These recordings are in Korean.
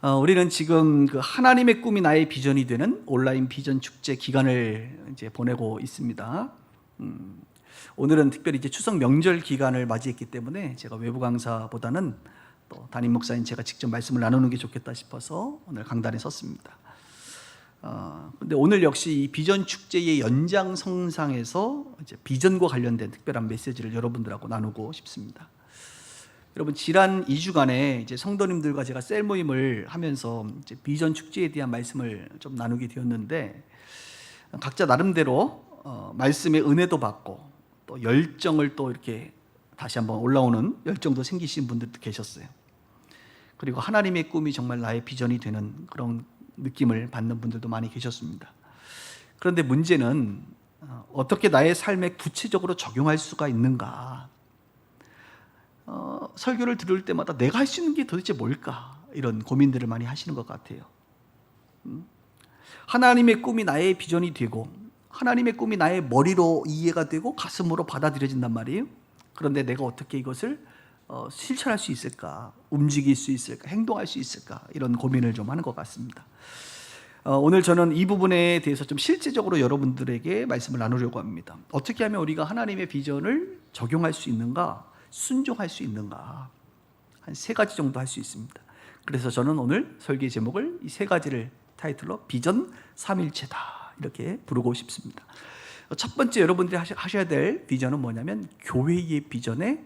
우리는 지금 그 하나님의 꿈이 나의 비전이 되는 온라인 비전 축제 기간을 이제 보내고 있습니다. 오늘은 특별히 이제 추석 명절 기간을 맞이했기 때문에 제가 외부 강사보다는 또 담임 목사인 제가 직접 말씀을 나누는 게 좋겠다 싶어서 오늘 강단에 섰습니다. 근데 오늘 역시 이 비전 축제의 연장선상에서 이제 비전과 관련된 특별한 메시지를 여러분들하고 나누고 싶습니다. 여러분, 지난 2주간에 이제 성도님들과 제가 셀 모임을 하면서 이제 비전 축제에 대한 말씀을 좀 나누게 되었는데, 각자 나름대로 말씀의 은혜도 받고 또 열정을 또 이렇게 다시 한번 올라오는 열정도 생기신 분들도 계셨어요. 그리고 하나님의 꿈이 정말 나의 비전이 되는 그런 느낌을 받는 분들도 많이 계셨습니다. 그런데 문제는 어떻게 나의 삶에 구체적으로 적용할 수가 있는가? 설교를 들을 때마다 내가 할 수 있는 게 도대체 뭘까? 이런 고민들을 많이 하시는 것 같아요. 하나님의 꿈이 나의 비전이 되고 하나님의 꿈이 나의 머리로 이해가 되고 가슴으로 받아들여진단 말이에요. 그런데 내가 어떻게 이것을 실천할 수 있을까? 움직일 수 있을까? 행동할 수 있을까? 이런 고민을 좀 하는 것 같습니다. 오늘 저는 이 부분에 대해서 좀 실제적으로 여러분들에게 말씀을 나누려고 합니다. 어떻게 하면 우리가 하나님의 비전을 적용할 수 있는가? 순종할 수 있는가? 한 3가지 정도 할 수 있습니다. 그래서 저는 오늘 설계 제목을 이 3가지를 타이틀로 비전 3일체다 이렇게 부르고 싶습니다. 첫 번째 여러분들이 하셔야 될 비전은 뭐냐면 교회의 비전에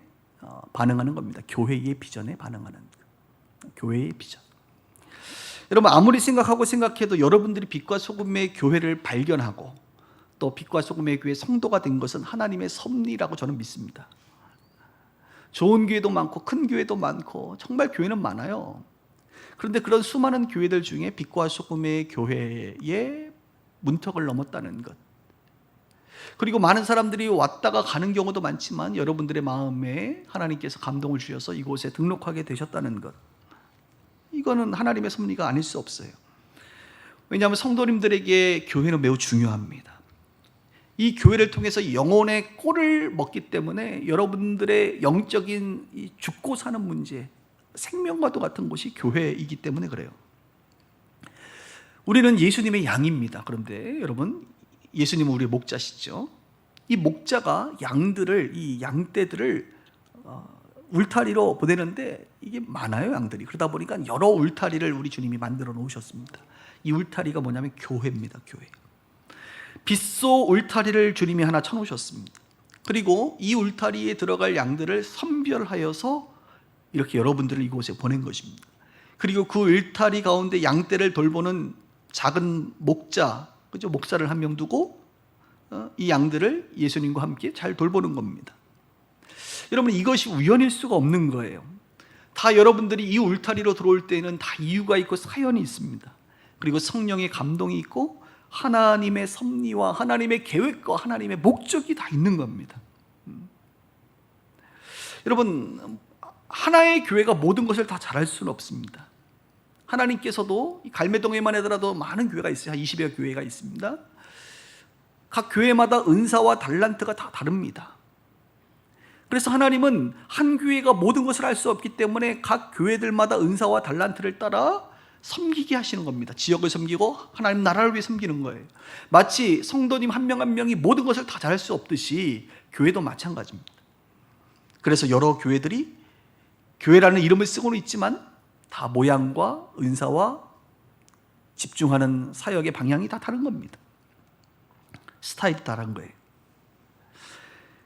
반응하는 겁니다. 교회의 비전에 반응하는, 교회의 비전. 여러분, 아무리 생각해도 여러분들이 빛과 소금의 교회를 발견하고 또 빛과 소금의 교회 성도가 된 것은 하나님의 섭리라고 저는 믿습니다. 좋은 교회도 많고 큰 교회도 많고 정말 교회는 많아요. 그런데 그런 수많은 교회들 중에 빛과 소금의 교회의 문턱을 넘었다는 것, 그리고 많은 사람들이 왔다가 가는 경우도 많지만 여러분들의 마음에 하나님께서 감동을 주셔서 이곳에 등록하게 되셨다는 것, 이거는 하나님의 섭리가 아닐 수 없어요. 왜냐하면 성도님들에게 교회는 매우 중요합니다. 이 교회를 통해서 영혼의 꼴을 먹기 때문에 여러분들의 영적인 이 죽고 사는 문제, 생명과도 같은 곳이 교회이기 때문에 그래요. 우리는 예수님의 양입니다. 그런데 여러분, 예수님은 우리의 목자시죠. 이 목자가 이 양떼들을 울타리로 보내는데 이게 많아요, 양들이. 그러다 보니까 여러 울타리를 우리 주님이 만들어 놓으셨습니다. 이 울타리가 뭐냐면 교회입니다. 교회. 빗소 울타리를 주님이 하나 쳐놓으셨습니다. 그리고 이 울타리에 들어갈 양들을 선별하여서 이렇게 여러분들을 이곳에 보낸 것입니다. 그리고 그 울타리 가운데 양떼를 돌보는 작은 목자, 그죠? 목사를 한 명 두고 이 양들을 예수님과 함께 잘 돌보는 겁니다. 여러분, 이것이 우연일 수가 없는 거예요. 다 여러분들이 이 울타리로 들어올 때는 다 이유가 있고 사연이 있습니다. 그리고 성령의 감동이 있고 하나님의 섭리와 하나님의 계획과 하나님의 목적이 다 있는 겁니다. 여러분, 하나의 교회가 모든 것을 다 잘할 수는 없습니다. 하나님께서도 갈매동에만 하더라도 많은 교회가 있어요. 한 20여 교회가 있습니다. 각 교회마다 은사와 달란트가 다 다릅니다. 그래서 하나님은 한 교회가 모든 것을 할 수 없기 때문에 각 교회들마다 은사와 달란트를 따라 섬기게 하시는 겁니다. 지역을 섬기고 하나님 나라를 위해 섬기는 거예요. 마치 성도님 한 명 한 명이 모든 것을 다 잘할 수 없듯이 교회도 마찬가지입니다. 그래서 여러 교회들이 교회라는 이름을 쓰고는 있지만 다 모양과 은사와 집중하는 사역의 방향이 다 다른 겁니다. 스타일이 다른 거예요.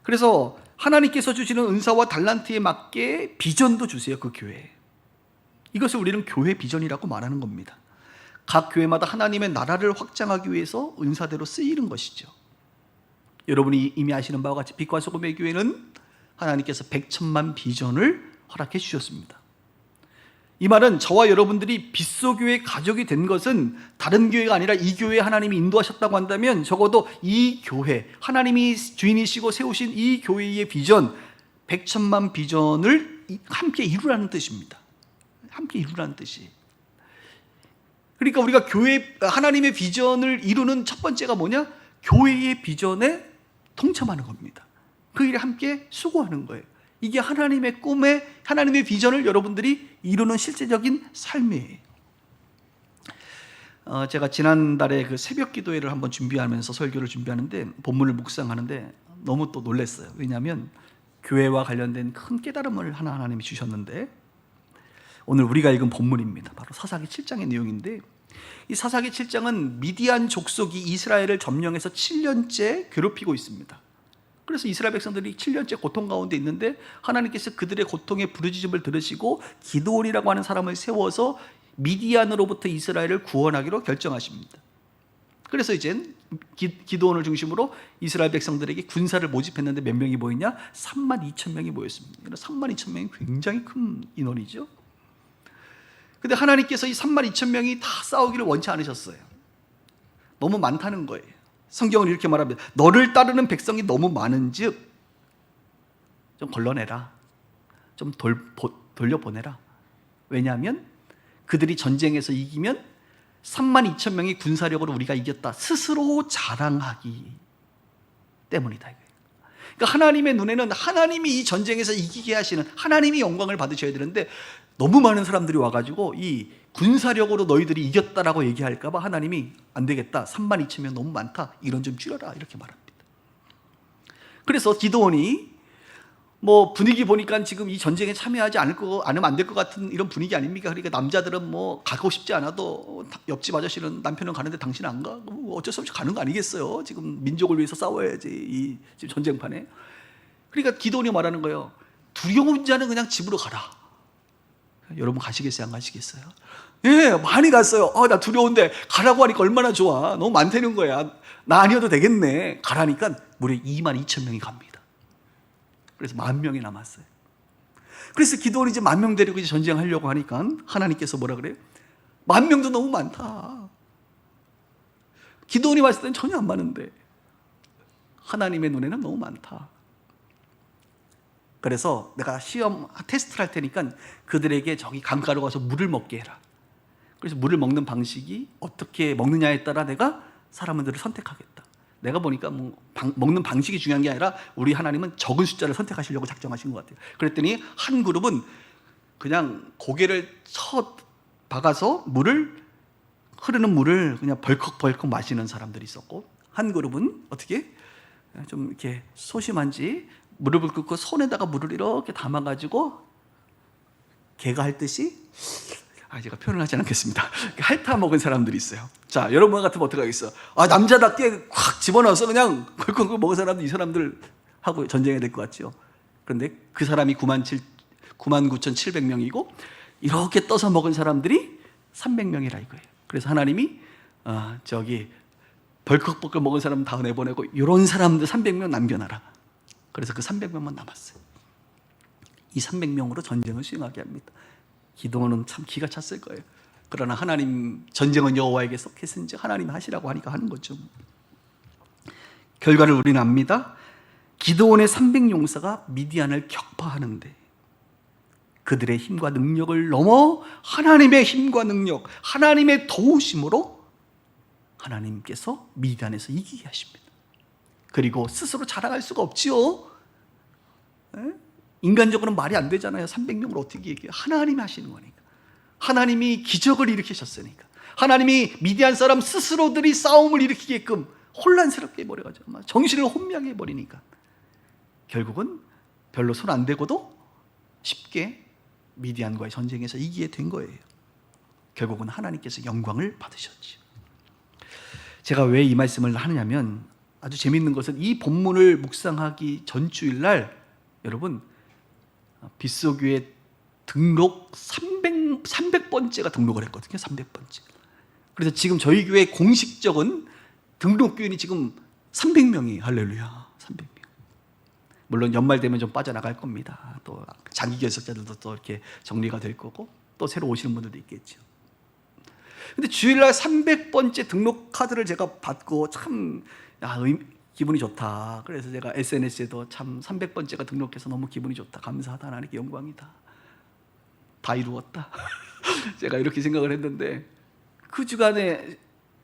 그래서 하나님께서 주시는 은사와 달란트에 맞게 비전도 주세요, 그 교회에. 이것을 우리는 교회 비전이라고 말하는 겁니다. 각 교회마다 하나님의 나라를 확장하기 위해서 은사대로 쓰이는 것이죠. 여러분이 이미 아시는 바와 같이 빛과 소금의 교회는 하나님께서 100천만 비전을 허락해 주셨습니다. 이 말은 저와 여러분들이 빛소교회 가족이 된 것은 다른 교회가 아니라 이 교회에 하나님이 인도하셨다고 한다면 적어도 이 교회, 하나님이 주인이시고 세우신 이 교회의 비전, 100천만 비전을 함께 이루라는 뜻입니다. 함께 이루라는 뜻이. 그러니까 우리가 하나님의 비전을 이루는 첫 번째가 뭐냐? 교회의 비전에 동참하는 겁니다. 그 일에 함께 수고하는 거예요. 이게 하나님의 꿈에, 하나님의 비전을 여러분들이 이루는 실제적인 삶이에요. 제가 지난달에 그 새벽 기도회를 한번 준비하면서 설교를 준비하는데 본문을 묵상하는데 너무 또 놀랐어요. 왜냐하면 교회와 관련된 큰 깨달음을 하나님이 주셨는데, 오늘 우리가 읽은 본문입니다. 바로 사사기 7장의 내용인데, 이 사사기 7장은 미디안 족속이 이스라엘을 점령해서 7년째 괴롭히고 있습니다. 그래서 이스라엘 백성들이 7년째 고통 가운데 있는데 하나님께서 그들의 고통의 부르짖음을 들으시고 기드온이라고 하는 사람을 세워서 미디안으로부터 이스라엘을 구원하기로 결정하십니다. 그래서 이젠 기드온을 중심으로 이스라엘 백성들에게 군사를 모집했는데 몇 명이 모였냐? 32,000명이 모였습니다. 32,000명이 굉장히 큰 인원이죠. 근데 하나님께서 이 32,000명이 다 싸우기를 원치 않으셨어요. 너무 많다는 거예요. 성경은 이렇게 말합니다. 너를 따르는 백성이 너무 많은즉 좀 걸러내라. 좀 돌려보내라. 왜냐하면 그들이 전쟁에서 이기면 32,000명의 군사력으로 우리가 이겼다 스스로 자랑하기 때문이다. 그러니까 하나님의 눈에는 하나님이 이 전쟁에서 이기게 하시는 하나님이 영광을 받으셔야 되는데, 너무 많은 사람들이 와가지고 이 군사력으로 너희들이 이겼다라고 얘기할까 봐 하나님이 안 되겠다, 32,000명 너무 많다, 이런 좀 줄여라, 이렇게 말합니다. 그래서 기드온이 뭐 분위기 보니까 지금 이 전쟁에 참여하지 않으면 안 될 것 같은 이런 분위기 아닙니까? 그러니까 남자들은 뭐 가고 싶지 않아도 옆집 아저씨는 남편은 가는데 당신 안 가? 어쩔 수 없이 가는 거 아니겠어요? 지금 민족을 위해서 싸워야지, 이 지금 전쟁판에. 그러니까 기드온이 말하는 거예요. 두려운 자는 그냥 집으로 가라. 여러분 가시겠어요? 안 가시겠어요? 예, 많이 갔어요. 나 두려운데 가라고 하니까 얼마나 좋아. 너무 많다는 거야. 나 아니어도 되겠네. 가라니까 무려 22,000명이 갑니다. 그래서 10,000명이 남았어요. 그래서 기드온이 이제 10,000명 데리고 이제 전쟁하려고 하니까 하나님께서 뭐라 그래요? 10,000명도 너무 많다. 기드온이 봤을 땐 전혀 안 많은데 하나님의 눈에는 너무 많다. 그래서 내가 시험 테스트를 할 테니까 그들에게 저기 강가로 가서 물을 먹게 해라. 그래서 물을 먹는 방식이 어떻게 먹느냐에 따라 내가 사람들을 선택하겠다. 내가 보니까 먹는 방식이 중요한 게 아니라 우리 하나님은 적은 숫자를 선택하시려고 작정하신 것 같아요. 그랬더니 한 그룹은 그냥 고개를 박아서 흐르는 물을 그냥 벌컥벌컥 마시는 사람들이 있었고, 한 그룹은 어떻게 좀 이렇게 소심한지 무릎을 꿇고 손에다가 물을 이렇게 담아가지고 개가 할 듯이, 제가 표현을 하지 않겠습니다. 핥아 먹은 사람들이 있어요. 자, 여러분 같으면 어떻게 하겠어? 남자답게 확 집어넣어서 그냥 걸 먹은 사람들, 이 사람들하고 전쟁해야 될 것 같죠. 그런데 그 사람이 99,700명이고 이렇게 떠서 먹은 사람들이 300명이라 이거예요. 그래서 하나님이 저기 벌컥벌컥 먹은 사람 다 내보내고 이런 사람들 300명 남겨놔라. 그래서 그 300명만 남았어요. 이 300명으로 전쟁을 수행하게 합니다. 기드온은 참 기가 찼을 거예요. 그러나 하나님, 전쟁은 여호와에게 속했은지 하나님 하시라고 하니까 하는 거죠. 결과를 우리는 압니다. 기드온의 300용사가 미디안을 격파하는데 그들의 힘과 능력을 넘어 하나님의 힘과 능력, 하나님의 도우심으로 하나님께서 미디안에서 이기게 하십니다. 그리고 스스로 자랑할 수가 없지요. 인간적으로는 말이 안 되잖아요. 300명을 어떻게 얘기해요? 하나님이 하시는 거니까. 하나님이 기적을 일으키셨으니까. 하나님이 미디안 사람 스스로들이 싸움을 일으키게끔 혼란스럽게 해버려가지고 정신을 혼미하게 해버리니까 결국은 별로 손 안 대고도 쉽게 미디안과의 전쟁에서 이기게 된 거예요. 결국은 하나님께서 영광을 받으셨죠. 제가 왜 이 말씀을 하느냐면, 아주 재밌는 것은 이 본문을 묵상하기 전주일날 여러분 빗소교회 등록 300번째가 등록을 했거든요. 300번째. 그래서 지금 저희 교회 공식적인 등록교인이 지금 300명이 할렐루야, 300명. 물론 연말 되면 좀 빠져나갈 겁니다. 또 장기 결석자들도 또 이렇게 정리가 될 거고 또 새로 오시는 분들도 있겠죠. 근데 주일날 300번째 등록 카드를 제가 받고 참 기분이 좋다. 그래서 제가 SNS에도 참 300번째가 등록해서 너무 기분이 좋다. 감사하다. 하나님께 영광이다. 다 이루었다. 제가 이렇게 생각을 했는데 그 주간에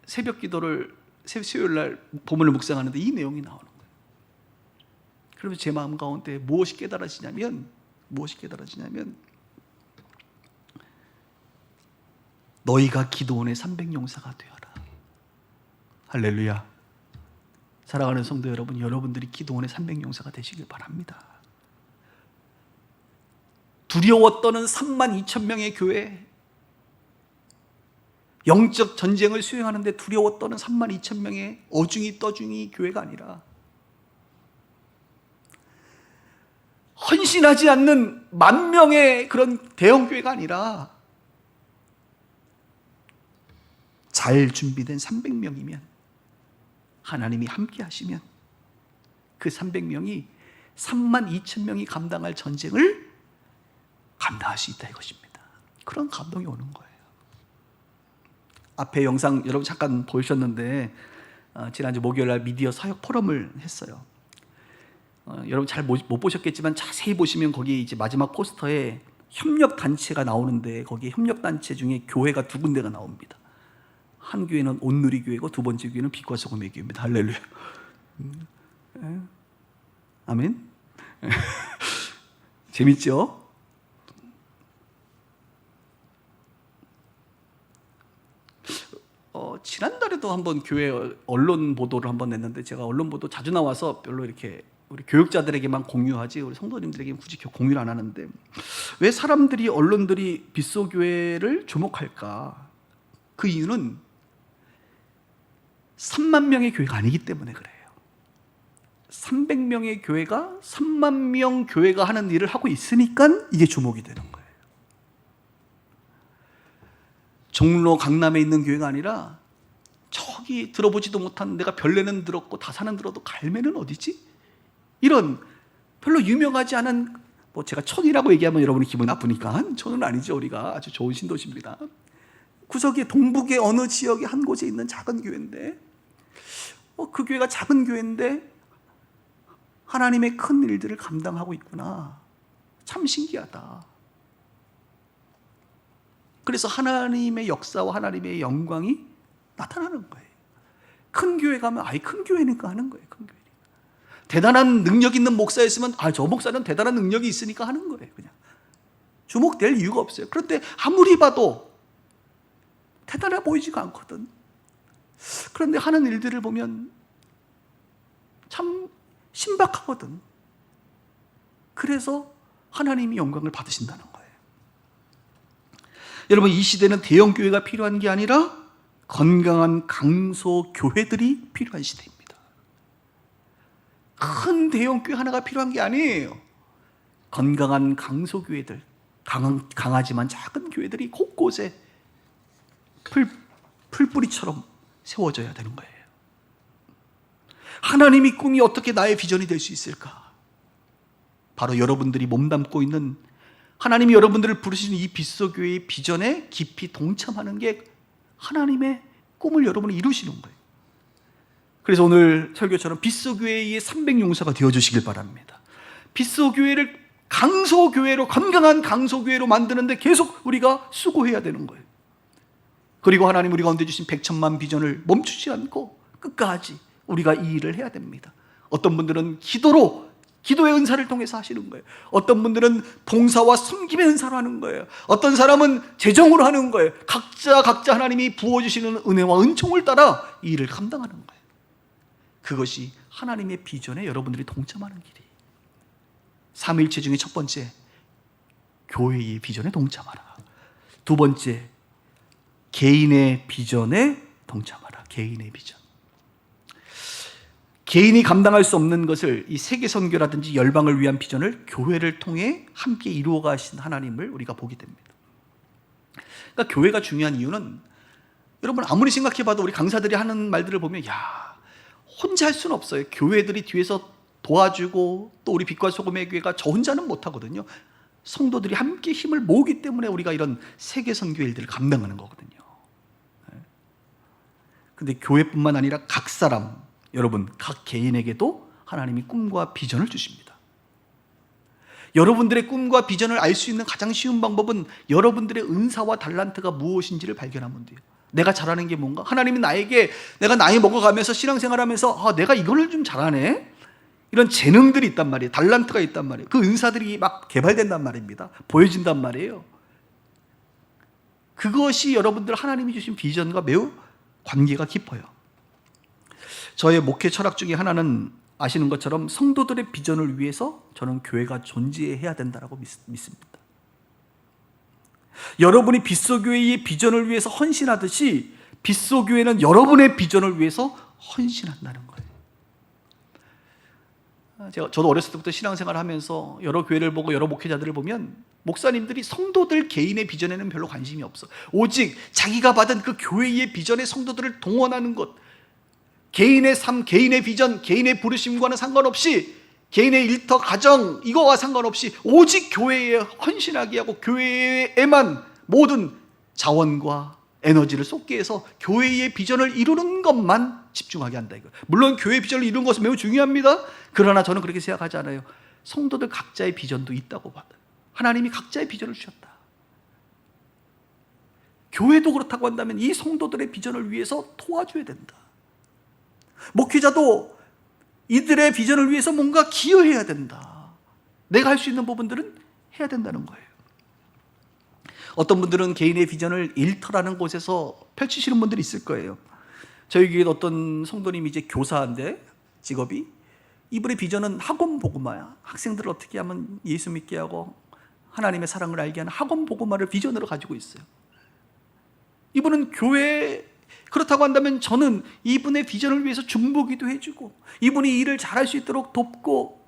새벽 기도를 수요일날 본문을 묵상하는데 이 내용이 나오는 거예요. 그러면서 제 마음 가운데 무엇이 깨달아지냐면 너희가 기도원의 300용사가 되어라. 할렐루야. 사랑하는 성도 여러분, 여러분들이 기도원의 300용사가 되시길 바랍니다. 두려워 떠는 32,000명의 교회, 영적 전쟁을 수행하는데 두려워 떠는 32,000명의 어중이 떠중이 교회가 아니라, 헌신하지 않는 10,000명의 그런 대형 교회가 아니라, 잘 준비된 300명이면, 하나님이 함께 하시면 그 300명이 32,000명이 감당할 전쟁을 감당할 수 있다 이것입니다. 그런 감동이 오는 거예요. 앞에 영상 여러분 잠깐 보셨는데, 지난주 목요일날 미디어 사역 포럼을 했어요. 여러분 잘 못 보셨겠지만 자세히 보시면 거기 이제 마지막 포스터에 협력 단체가 나오는데, 거기에 협력 단체 중에 교회가 2군데가 나옵니다. 한 교회는 온누리 교회고 두 번째 교회는 빛과 소금의 교회입니다. 할렐루야. 아멘. 재밌죠? 지난달에도 한번 교회 언론 보도를 한번 냈는데, 제가 언론 보도 자주 나와서 별로 이렇게 우리 교육자들에게만 공유하지 우리 성도님들에게는 굳이 공유를 안 하는데, 왜 사람들이 언론들이 빗소교회를 주목할까? 그 이유는 3만 명의 교회가 아니기 때문에 그래요. 300명의 교회가 3만 명 교회가 하는 일을 하고 있으니까 이게 주목이 되는 거예요. 종로 강남에 있는 교회가 아니라 저기 들어보지도 못한, 내가 별내는 들었고 다산은 들어도 갈매는 어디지? 이런 별로 유명하지 않은, 제가 촌이라고 얘기하면 여러분이 기분 나쁘니까 촌은 아니죠. 우리가 아주 좋은 신도시입니다. 구석의 동북의 어느 지역의 한 곳에 있는 작은 교회인데, 그 교회가 작은 교회인데 하나님의 큰 일들을 감당하고 있구나. 참 신기하다. 그래서 하나님의 역사와 하나님의 영광이 나타나는 거예요. 큰 교회 가면 큰 교회니까 하는 거예요. 큰 교회니까. 대단한 능력 있는 목사였으면 저 목사는 대단한 능력이 있으니까 하는 거예요. 그냥 주목될 이유가 없어요. 그런데 아무리 봐도 대단해 보이지가 않거든. 그런데 하는 일들을 보면 참 신박하거든. 그래서 하나님이 영광을 받으신다는 거예요. 여러분, 이 시대는 대형 교회가 필요한 게 아니라 건강한 강소 교회들이 필요한 시대입니다. 큰 대형 교회 하나가 필요한 게 아니에요. 건강한 강소 교회들, 강하지만 작은 교회들이 곳곳에 풀뿌리처럼 세워져야 되는 거예요. 하나님의 꿈이 어떻게 나의 비전이 될 수 있을까? 바로 여러분들이 몸담고 있는, 하나님이 여러분들을 부르시는 이 빗소교회의 비전에 깊이 동참하는 게 하나님의 꿈을 여러분이 이루시는 거예요. 그래서 오늘 설교처럼 빗소교회의 300용사가 되어주시길 바랍니다. 빗소교회를 강소교회로, 건강한 강소교회로 만드는데 계속 우리가 수고해야 되는 거예요. 그리고 하나님 우리 가운데 주신 100,000만 비전을 멈추지 않고 끝까지 우리가 이 일을 해야 됩니다. 어떤 분들은 기도의 은사를 통해서 하시는 거예요. 어떤 분들은 봉사와 섬김의 은사로 하는 거예요. 어떤 사람은 재정으로 하는 거예요. 각자 하나님이 부어주시는 은혜와 은총을 따라 이 일을 감당하는 거예요. 그것이 하나님의 비전에 여러분들이 동참하는 길이에요. 삼위일체 중에 첫 번째, 교회의 비전에 동참하라. 두 번째, 개인의 비전에 동참하라. 개인의 비전. 개인이 감당할 수 없는 것을, 이 세계 선교라든지 열방을 위한 비전을 교회를 통해 함께 이루어 가신 하나님을 우리가 보게 됩니다. 그러니까 교회가 중요한 이유는, 여러분 아무리 생각해 봐도 우리 강사들이 하는 말들을 보면 혼자 할 수는 없어요. 교회들이 뒤에서 도와주고, 또 우리 빛과 소금의 교회가 저 혼자는 못 하거든요. 성도들이 함께 힘을 모으기 때문에 우리가 이런 세계 선교 일들을 감당하는 거거든요. 근데 교회뿐만 아니라 각 사람, 여러분 각 개인에게도 하나님이 꿈과 비전을 주십니다. 여러분들의 꿈과 비전을 알 수 있는 가장 쉬운 방법은 여러분들의 은사와 달란트가 무엇인지를 발견하면 돼요. 내가 잘하는 게 뭔가? 하나님이 나에게, 내가 나이 먹어가면서 신앙생활하면서 내가 이거를 좀 잘하네? 이런 재능들이 있단 말이에요. 달란트가 있단 말이에요. 그 은사들이 막 개발된단 말입니다. 보여진단 말이에요. 그것이 여러분들 하나님이 주신 비전과 매우 관계가 깊어요. 저의 목회 철학 중에 하나는 아시는 것처럼 성도들의 비전을 위해서 저는 교회가 존재해야 된다고 믿습니다. 여러분이 빗소교회의 비전을 위해서 헌신하듯이 빗소교회는 여러분의 비전을 위해서 헌신한다는 거예요. 저도 어렸을 때부터 신앙생활을 하면서 여러 교회를 보고 여러 목회자들을 보면 목사님들이 성도들 개인의 비전에는 별로 관심이 없어. 오직 자기가 받은 그 교회의 비전에 성도들을 동원하는 것, 개인의 삶, 개인의 비전, 개인의 부르심과는 상관없이, 개인의 일터, 가정 이거와 상관없이 오직 교회에 헌신하게 하고 교회에만 모든 자원과 에너지를 쏟게 해서 교회의 비전을 이루는 것만 집중하게 한다 이거. 물론 교회의 비전을 이루는 것은 매우 중요합니다. 그러나 저는 그렇게 생각하지 않아요. 성도들 각자의 비전도 있다고 봐요. 하나님이 각자의 비전을 주셨다. 교회도 그렇다고 한다면 이 성도들의 비전을 위해서 도와줘야 된다. 목회자도 이들의 비전을 위해서 뭔가 기여해야 된다. 내가 할 수 있는 부분들은 해야 된다는 거예요. 어떤 분들은 개인의 비전을 일터라는 곳에서 펼치시는 분들이 있을 거예요. 저희 교회에 어떤 성도님이 이제 교사인데 직업이, 이분의 비전은 학원 복음화야. 학생들을 어떻게 하면 예수 믿게 하고 하나님의 사랑을 알게 하는 학원 복음화를 비전으로 가지고 있어요. 이분은 교회, 그렇다고 한다면 저는 이분의 비전을 위해서 중보기도 해주고 이분이 일을 잘할 수 있도록 돕고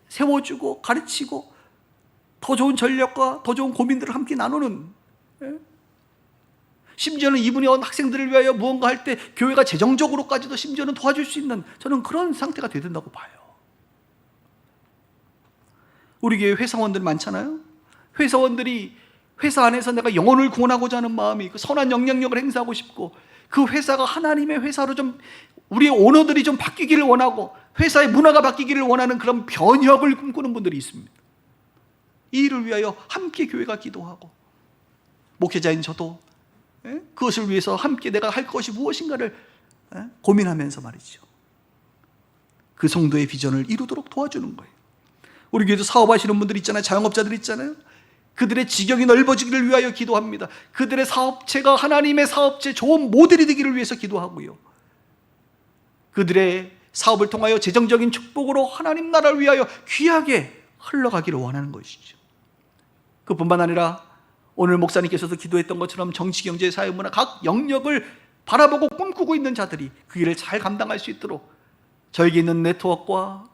세워주고 가르치고 더 좋은 전략과 더 좋은 고민들을 함께 나누는, 심지어는 이분이 학생들을 위하여 무언가 할 때 교회가 재정적으로까지도 심지어는 도와줄 수 있는, 저는 그런 상태가 돼야 된다고 봐요. 우리 교회 회사원들 많잖아요. 회사원들이 회사 안에서 내가 영혼을 구원하고자 하는 마음이 있고 선한 영향력을 행사하고 싶고 그 회사가 하나님의 회사로 좀 우리 오너들이 좀 바뀌기를 원하고 회사의 문화가 바뀌기를 원하는 그런 변혁을 꿈꾸는 분들이 있습니다. 이 일을 위하여 함께 교회가 기도하고 목회자인 저도 그것을 위해서 함께 내가 할 것이 무엇인가를 고민하면서 말이죠. 그 성도의 비전을 이루도록 도와주는 거예요. 우리 교회도 사업하시는 분들 있잖아요. 자영업자들 있잖아요. 그들의 지경이 넓어지기를 위하여 기도합니다. 그들의 사업체가 하나님의 사업체 좋은 모델이 되기를 위해서 기도하고요. 그들의 사업을 통하여 재정적인 축복으로 하나님 나라를 위하여 귀하게 흘러가기를 원하는 것이죠. 그뿐만 아니라 오늘 목사님께서도 기도했던 것처럼 정치, 경제, 사회, 문화 각 영역을 바라보고 꿈꾸고 있는 자들이 그 일을 잘 감당할 수 있도록 저에게 있는 네트워크와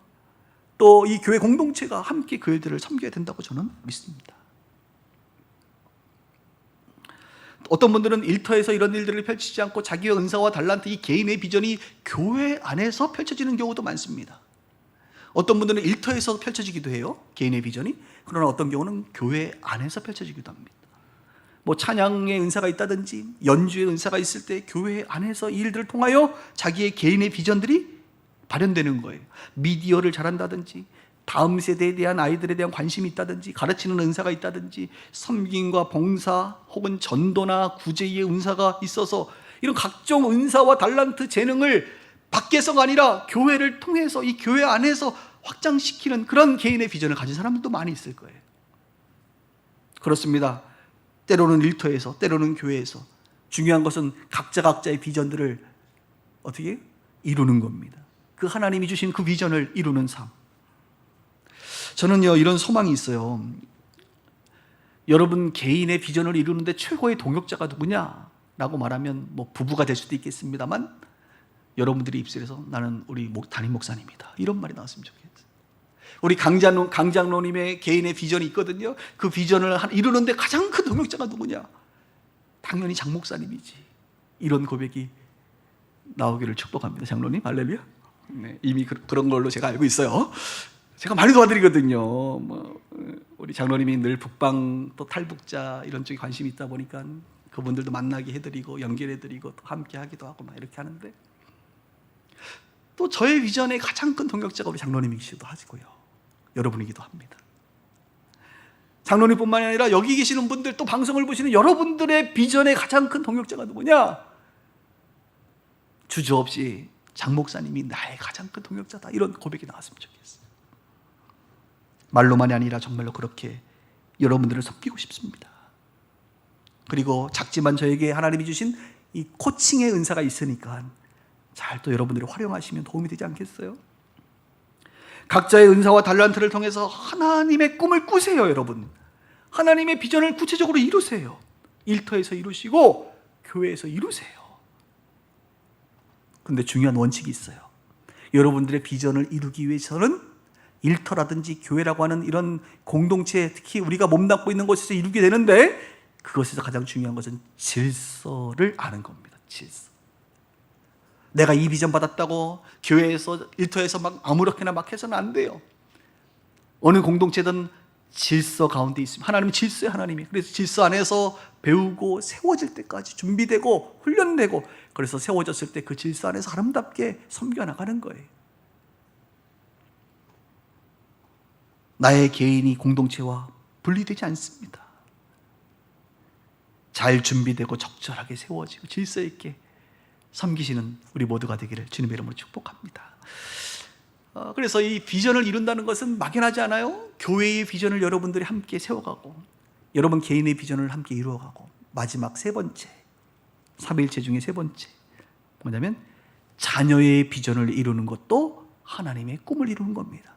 또 이 교회 공동체가 함께 그 일들을 섬겨야 된다고 저는 믿습니다. 어떤 분들은 일터에서 이런 일들을 펼치지 않고 자기의 은사와 달란트, 이 개인의 비전이 교회 안에서 펼쳐지는 경우도 많습니다. 어떤 분들은 일터에서 펼쳐지기도 해요, 개인의 비전이. 그러나 어떤 경우는 교회 안에서 펼쳐지기도 합니다. 뭐 찬양의 은사가 있다든지 연주의 은사가 있을 때 교회 안에서 이 일들을 통하여 자기의 개인의 비전들이 발현되는 거예요. 미디어를 잘한다든지 다음 세대에 대한 아이들에 대한 관심이 있다든지 가르치는 은사가 있다든지 섬김과 봉사 혹은 전도나 구제의 은사가 있어서 이런 각종 은사와 달란트, 재능을 밖에서가 아니라 교회를 통해서 이 교회 안에서 확장시키는 그런 개인의 비전을 가진 사람들도 많이 있을 거예요. 그렇습니다. 때로는 일터에서, 때로는 교회에서. 중요한 것은 각자의 비전들을 어떻게 이루는 겁니다. 그 하나님이 주신 그 비전을 이루는 삶. 저는요, 이런 소망이 있어요. 여러분 개인의 비전을 이루는데 최고의 동역자가 누구냐라고 말하면 뭐 부부가 될 수도 있겠습니다만 여러분들이 입술에서 나는 우리 담임 목사님이다 이런 말이 나왔으면 좋겠어요. 우리 강장로님의 개인의 비전이 있거든요. 그 비전을 이루는데 가장 큰 동역자가 누구냐? 당연히 장 목사님이지. 이런 고백이 나오기를 축복합니다. 장로님, 할렐루야. 네, 이미 그런 걸로 제가 알고 있어요. 제가 많이 도와드리거든요. 우리 장로님이 늘 북방 또 탈북자 이런 쪽에 관심이 있다 보니까 그분들도 만나게 해드리고 연결해드리고 또 함께 하기도 하고 막 이렇게 하는데 또 저의 비전의 가장 큰 동역자가 우리 장로님이시기도 하시고요. 여러분이기도 합니다. 장로님뿐만 아니라 여기 계시는 분들 또 방송을 보시는 여러분들의 비전의 가장 큰 동역자가 누구냐? 주저없이 장 목사님이 나의 가장 큰 동역자다 이런 고백이 나왔으면 좋겠어요. 말로만이 아니라 정말로 그렇게 여러분들을 섬기고 싶습니다. 그리고 작지만 저에게 하나님이 주신 이 코칭의 은사가 있으니까 잘 또 여러분들이 활용하시면 도움이 되지 않겠어요? 각자의 은사와 달란트를 통해서 하나님의 꿈을 꾸세요, 여러분. 하나님의 비전을 구체적으로 이루세요. 일터에서 이루시고 교회에서 이루세요. 근데 중요한 원칙이 있어요. 여러분들의 비전을 이루기 위해서는 일터라든지 교회라고 하는 이런 공동체, 특히 우리가 몸담고 있는 곳에서 이루게 되는데, 그것에서 가장 중요한 것은 질서를 아는 겁니다. 질서. 내가 이 비전 받았다고 교회에서 일터에서 막 아무렇게나 막 해서는 안 돼요. 어느 공동체든 질서 가운데 있습니다. 하나님은 질서예요, 하나님이. 그래서 질서 안에서 배우고 세워질 때까지 준비되고 훈련되고, 그래서 세워졌을 때 그 질서 안에서 아름답게 섬겨 나가는 거예요. 나의 개인이 공동체와 분리되지 않습니다. 잘 준비되고 적절하게 세워지고 질서 있게 섬기시는 우리 모두가 되기를 주님의 이름으로 축복합니다. 그래서 이 비전을 이룬다는 것은 막연하지 않아요. 교회의 비전을 여러분들이 함께 세워가고, 여러분 개인의 비전을 함께 이루어가고, 마지막 세 번째, 삼위일체 중에 세 번째 뭐냐면 자녀의 비전을 이루는 것도 하나님의 꿈을 이루는 겁니다.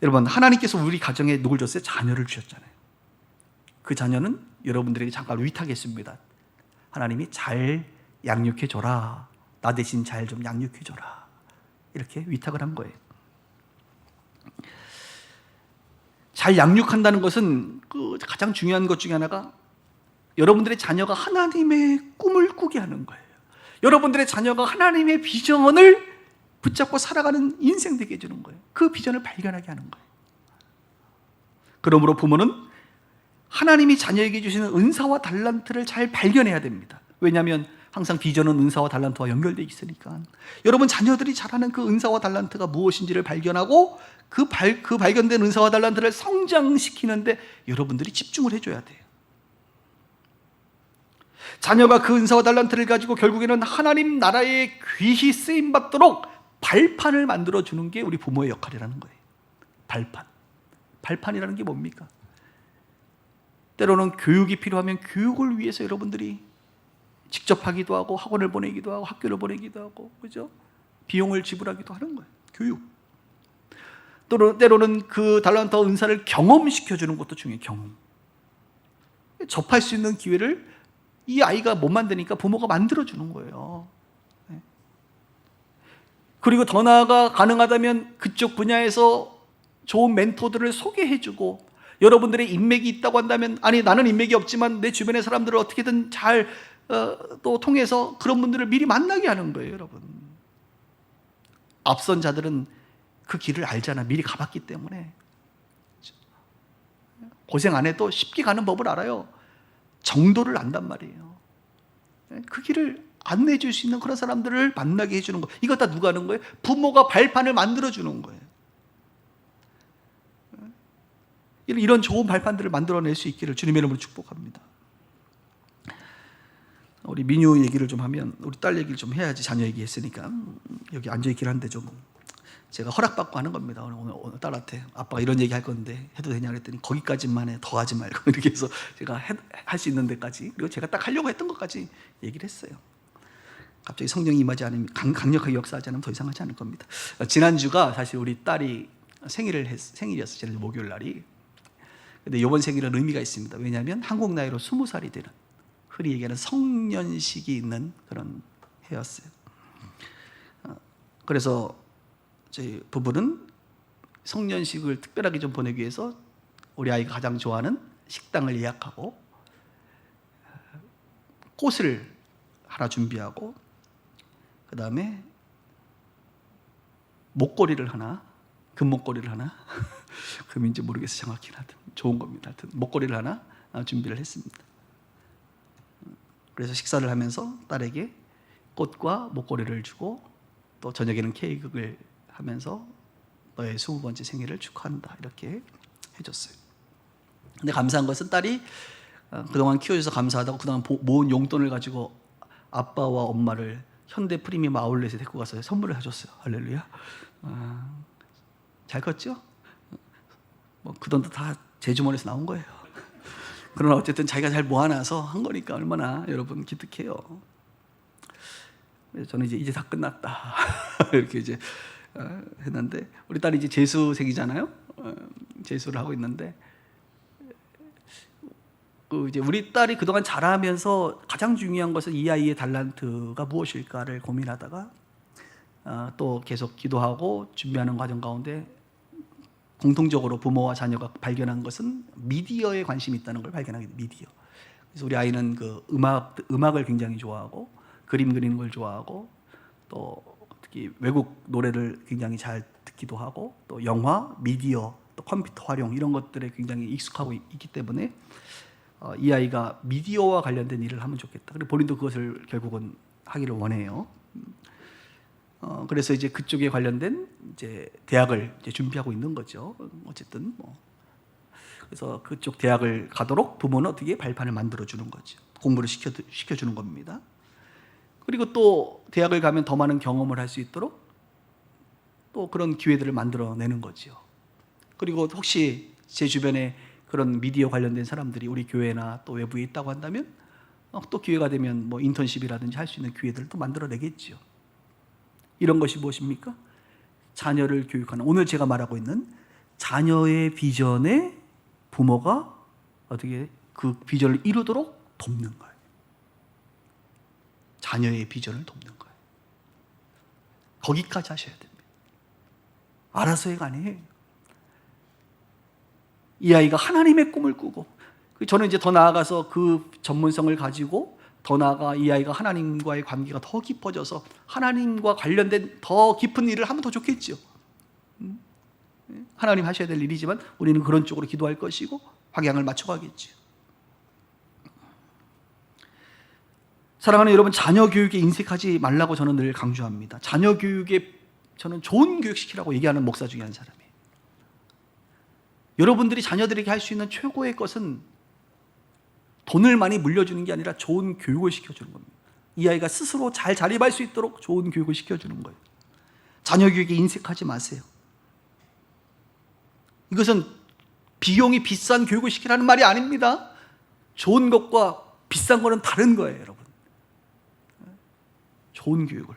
여러분, 하나님께서 우리 가정에 누굴 줬어요? 자녀를 주셨잖아요. 그 자녀는 여러분들에게 잠깐 위탁했습니다. 하나님이 잘 양육해줘라. 나 대신 잘 좀 양육해줘라. 이렇게 위탁을 한 거예요. 잘 양육한다는 것은 그 가장 중요한 것 중에 하나가 여러분들의 자녀가 하나님의 꿈을 꾸게 하는 거예요. 여러분들의 자녀가 하나님의 비전을 붙잡고 살아가는 인생 되게 해주는 거예요. 그 비전을 발견하게 하는 거예요. 그러므로 부모는 하나님이 자녀에게 주시는 은사와 달란트를 잘 발견해야 됩니다. 왜냐하면 항상 비전은 은사와 달란트와 연결되어 있으니까. 여러분 자녀들이 잘하는 그 은사와 달란트가 무엇인지를 발견하고 그 발견된 은사와 달란트를 성장시키는데 여러분들이 집중을 해줘야 돼요. 자녀가 그 은사와 달란트를 가지고 결국에는 하나님 나라에 귀히 쓰임받도록 발판을 만들어주는 게 우리 부모의 역할이라는 거예요. 발판. 발판이라는 게 뭡니까? 때로는 교육이 필요하면 교육을 위해서 여러분들이 직접 하기도 하고 학원을 보내기도 하고 학교를 보내기도 하고, 그죠? 비용을 지불하기도 하는 거예요. 교육. 때로는 그 달란트와 은사를 경험시켜주는 것도 중요해요. 경험. 접할 수 있는 기회를 이 아이가 못 만드니까 부모가 만들어주는 거예요. 그리고 더 나아가 가능하다면 그쪽 분야에서 좋은 멘토들을 소개해주고, 여러분들의 인맥이 있다고 한다면, 아니 나는 인맥이 없지만 내 주변의 사람들을 어떻게든 잘 또 통해서 그런 분들을 미리 만나게 하는 거예요. 여러분, 앞선 자들은 그 길을 알잖아. 미리 가봤기 때문에. 고생 안 해도 쉽게 가는 법을 알아요. 정도를 안단 말이에요. 그 길을 안내해 줄 수 있는 그런 사람들을 만나게 해주는 거, 이거 다 누가 하는 거예요? 부모가 발판을 만들어주는 거예요. 이런 좋은 발판들을 만들어낼 수 있기를 주님의 이름으로 축복합니다. 우리 민유 얘기를 좀 하면, 우리 딸 얘기를 좀 해야지. 자녀 얘기했으니까 여기 앉아있긴 한데 좀 제가 허락받고 하는 겁니다. 오늘 딸한테 아빠가 이런 얘기 할 건데 해도 되냐 그랬더니 거기까지만 해, 더 하지 말고 이렇게 해서 제가 할 수 있는 데까지, 그리고 제가 딱 하려고 했던 것까지 얘기를 했어요. 갑자기 성령이 임하지 않으면, 강력하게 역사하지 않으면 더 이상 하지 않을 겁니다. 지난주가 사실 우리 딸이 생일이었어요. 지난주 목요일 날이. 근데 이번 생일은 의미가 있습니다. 왜냐하면 한국 나이로 20살이 되는, 흔히 얘기하는 성년식이 있는 그런 해였어요. 그래서 저희 부부는 성년식을 특별하게 좀 보내기 위해서 우리 아이가 가장 좋아하는 식당을 예약하고, 꽃을 하나 준비하고, 그 다음에 목걸이를 하나, 금목걸이를 하나, 금인지 모르겠어요. 정확히는. 하여튼 좋은 겁니다. 하여튼 목걸이를 하나 준비를 했습니다. 그래서 식사를 하면서 딸에게 꽃과 목걸이를 주고, 또 저녁에는 케이크를 하면서 너의 20번째 생일을 축하한다 이렇게 해줬어요. 근데 감사한 것은 딸이 그동안 키워줘서 감사하다고 그동안 모은 용돈을 가지고 아빠와 엄마를 현대 프리미엄 아울렛에 데리고 가서 선물을 해줬어요. 할렐루야. 잘 컸죠? 뭐 그 돈도 다 제 주머니에서 나온 거예요. 그러나 어쨌든 자기가 잘 모아놔서 한 거니까 얼마나 여러분 기특해요. 저는 이제 다 끝났다 이렇게 이제 했는데, 우리 딸이 이제 재수생이잖아요. 재수를 하고 있는데, 이제 우리 딸이 그동안 자라면서 가장 중요한 것은 이 아이의 달란트가 무엇일까를 고민하다가 또 계속 기도하고 준비하는 과정 가운데 공통적으로 부모와 자녀가 발견한 것은 미디어에 관심이 있다는 걸 발견하게 돼요. 미디어. 그래서 우리 아이는 그 음악을 굉장히 좋아하고 그림 그리는 걸 좋아하고 또 특히 외국 노래를 굉장히 잘 듣기도 하고 또 영화, 미디어, 또 컴퓨터 활용 이런 것들에 굉장히 익숙하고 있기 때문에 이 아이가 미디어와 관련된 일을 하면 좋겠다. 그리고 본인도 그것을 결국은 하기를 원해요. 그래서 이제 그쪽에 관련된 이제 대학을 이제 준비하고 있는 거죠. 어쨌든 그래서 그쪽 대학을 가도록 부모는 어떻게 발판을 만들어 주는 거죠. 공부를 시켜 주는 겁니다. 그리고 또 대학을 가면 더 많은 경험을 할 수 있도록 또 그런 기회들을 만들어 내는 거죠. 그리고 혹시 제 주변에 그런 미디어 관련된 사람들이 우리 교회나 또 외부에 있다고 한다면 또 기회가 되면 인턴십이라든지 할 수 있는 기회들을 또 만들어 내겠죠. 이런 것이 무엇입니까? 자녀를 교육하는, 오늘 제가 말하고 있는 자녀의 비전에 부모가 어떻게 그 비전을 이루도록 돕는 거예요. 자녀의 비전을 돕는 거예요. 거기까지 하셔야 됩니다. 알아서가 아니에요. 이 아이가 하나님의 꿈을 꾸고, 저는 이제 더 나아가서 그 전문성을 가지고 더 나아가 이 아이가 하나님과의 관계가 더 깊어져서 하나님과 관련된 더 깊은 일을 하면 더 좋겠죠. 하나님 하셔야 될 일이지만 우리는 그런 쪽으로 기도할 것이고 방향을 맞춰가겠죠. 사랑하는 여러분, 자녀 교육에 인색하지 말라고 저는 늘 강조합니다. 자녀 교육에 저는 좋은 교육 시키라고 얘기하는 목사 중에 한 사람이에요. 여러분들이 자녀들에게 할 수 있는 최고의 것은 돈을 많이 물려주는 게 아니라 좋은 교육을 시켜주는 겁니다. 이 아이가 스스로 잘 자립할 수 있도록 좋은 교육을 시켜주는 거예요. 자녀 교육에 인색하지 마세요. 이것은 비용이 비싼 교육을 시키라는 말이 아닙니다. 좋은 것과 비싼 거는 다른 거예요, 여러분. 좋은 교육을.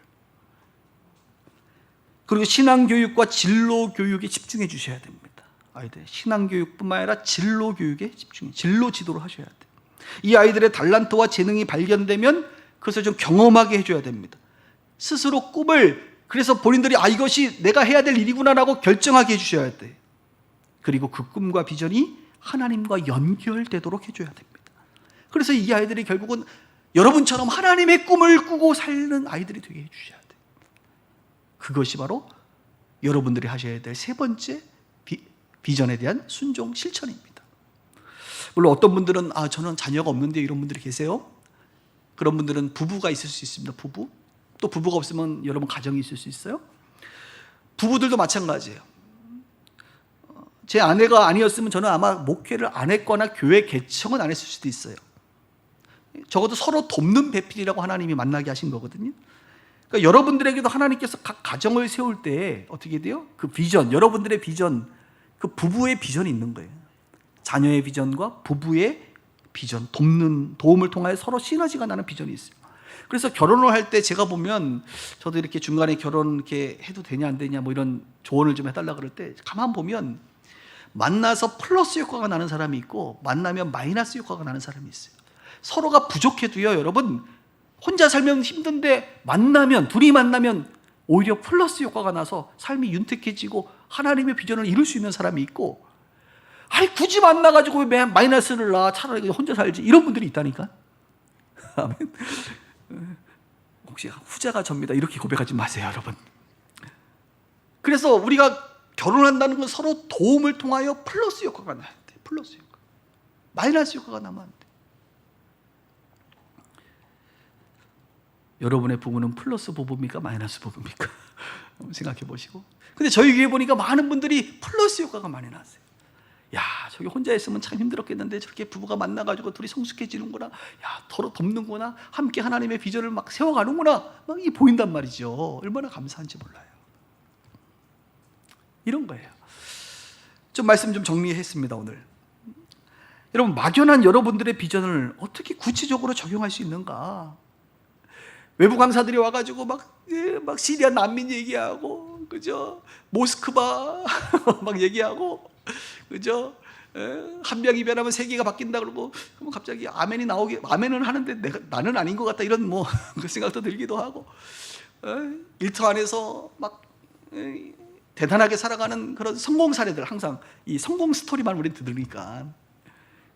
그리고 신앙교육과 진로교육에 집중해 주셔야 됩니다. 아이들 신앙교육뿐만 아니라 진로교육에 집중해, 진로 지도를 하셔야 돼요. 이 아이들의 달란트와 재능이 발견되면 그것을 좀 경험하게 해줘야 됩니다. 스스로 꿈을, 그래서 본인들이 이것이 내가 해야 될 일이구나라고 결정하게 해주셔야 돼요. 그리고 그 꿈과 비전이 하나님과 연결되도록 해줘야 됩니다. 그래서 이 아이들이 결국은 여러분처럼 하나님의 꿈을 꾸고 사는 아이들이 되게 해주셔야 돼요. 그것이 바로 여러분들이 하셔야 될 세 번째 비전에 대한 순종 실천입니다. 물론 어떤 분들은 저는 자녀가 없는데 이런 분들이 계세요. 그런 분들은 부부가 있을 수 있습니다. 부부. 또 부부가 없으면 여러분 가정이 있을 수 있어요. 부부들도 마찬가지예요. 제 아내가 아니었으면 저는 아마 목회를 안 했거나 교회 개척은 안 했을 수도 있어요. 적어도 서로 돕는 배필이라고 하나님이 만나게 하신 거거든요. 그러니까 여러분들에게도 하나님께서 각 가정을 세울 때 어떻게 돼요? 그 비전, 여러분들의 비전, 그 부부의 비전이 있는 거예요. 자녀의 비전과 부부의 비전, 도움을 통하여 서로 시너지가 나는 비전이 있어요. 그래서 결혼을 할 때 제가 보면, 저도 이렇게 중간에 결혼 이렇게 해도 되냐 안 되냐 이런 조언을 좀 해달라 그럴 때 가만 보면 만나서 플러스 효과가 나는 사람이 있고 만나면 마이너스 효과가 나는 사람이 있어요. 서로가 부족해도요, 여러분, 혼자 살면 힘든데 둘이 만나면 오히려 플러스 효과가 나서 삶이 윤택해지고 하나님의 비전을 이룰 수 있는 사람이 있고, 굳이 만나가지고 왜 마이너스를 나, 차라리 혼자 살지, 이런 분들이 있다니까. 아멘. 혹시 후자가 접니다 이렇게 고백하지 마세요, 여러분. 그래서 우리가 결혼한다는 건 서로 도움을 통하여 플러스 효과가 나야 돼. 플러스 효과. 마이너스 효과가 나면 안 돼. 여러분의 부부는 플러스 부부입니까? 마이너스 부부입니까? 생각해 보시고. 근데 저희 교회 보니까 많은 분들이 플러스 효과가 많이 났어요. 야, 저기 혼자 있으면 참 힘들었겠는데 저렇게 부부가 만나가지고 둘이 성숙해지는구나. 야, 서로 돕는구나. 함께 하나님의 비전을 막 세워가는구나. 막 이게 보인단 말이죠. 얼마나 감사한지 몰라요. 이런 거예요. 좀 말씀 좀 정리했습니다, 오늘. 여러분, 막연한 여러분들의 비전을 어떻게 구체적으로 적용할 수 있는가? 외부 강사들이 와가지고 막 시리아 난민 얘기하고, 그죠? 모스크바 막 얘기하고, 그죠? 한 명 이변하면 세계가 바뀐다 그러고, 그러면 갑자기 아멘이 나오게, 아멘은 하는데 나는 아닌 것 같다, 이런 그 생각도 들기도 하고, 일터 안에서 막 대단하게 살아가는 그런 성공 사례들, 항상 이 성공 스토리만 우리는 들으니까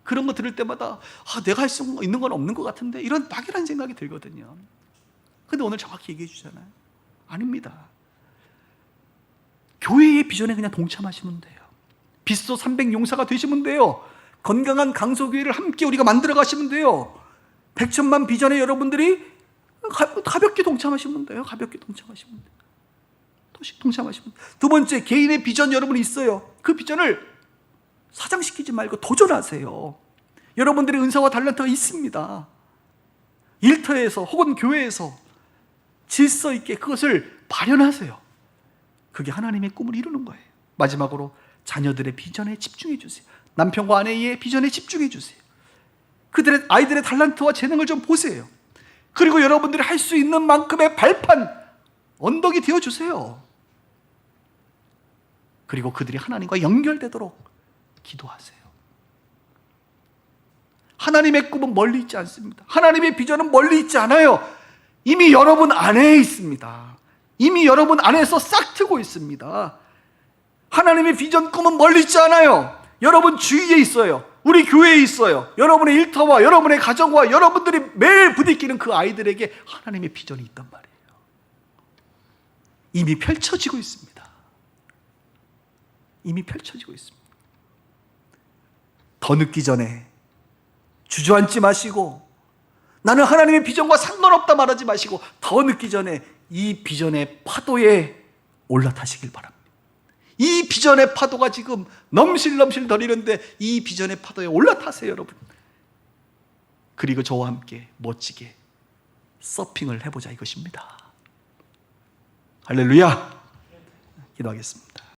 그런 거 들을 때마다 내가 할 수 있는 건 없는 것 같은데, 이런 막연한 생각이 들거든요. 근데 오늘 정확히 얘기해 주잖아요. 아닙니다. 교회의 비전에 그냥 동참하시면 돼요. 빗소 300 용사가 되시면 돼요. 건강한 강소교회를 함께 우리가 만들어 가시면 돼요. 100천만 비전에 여러분들이 가볍게 동참하시면 돼요. 가볍게 동참하시면 돼요. 동참하시면 돼요. 두 번째, 개인의 비전 여러분이 있어요. 그 비전을 사장시키지 말고 도전하세요. 여러분들의 은사와 달란트가 있습니다. 일터에서 혹은 교회에서 질서 있게 그것을 발현하세요. 그게 하나님의 꿈을 이루는 거예요. 마지막으로 자녀들의 비전에 집중해 주세요. 남편과 아내의 비전에 집중해 주세요. 그들의 아이들의 달란트와 재능을 좀 보세요. 그리고 여러분들이 할 수 있는 만큼의 발판, 언덕이 되어 주세요. 그리고 그들이 하나님과 연결되도록 기도하세요. 하나님의 꿈은 멀리 있지 않습니다. 하나님의 비전은 멀리 있지 않아요. 이미 여러분 안에 있습니다. 이미 여러분 안에서 싹 트고 있습니다. 하나님의 비전 꿈은 멀리 있지 않아요. 여러분 주위에 있어요. 우리 교회에 있어요. 여러분의 일터와 여러분의 가정과 여러분들이 매일 부딪히는 그 아이들에게 하나님의 비전이 있단 말이에요. 이미 펼쳐지고 있습니다. 이미 펼쳐지고 있습니다. 더 늦기 전에 주저앉지 마시고, 나는 하나님의 비전과 상관없다 말하지 마시고, 더 늦기 전에 이 비전의 파도에 올라타시길 바랍니다. 이 비전의 파도가 지금 넘실넘실 거리는데 이 비전의 파도에 올라타세요, 여러분. 그리고 저와 함께 멋지게 서핑을 해보자, 이것입니다. 할렐루야. 기도하겠습니다.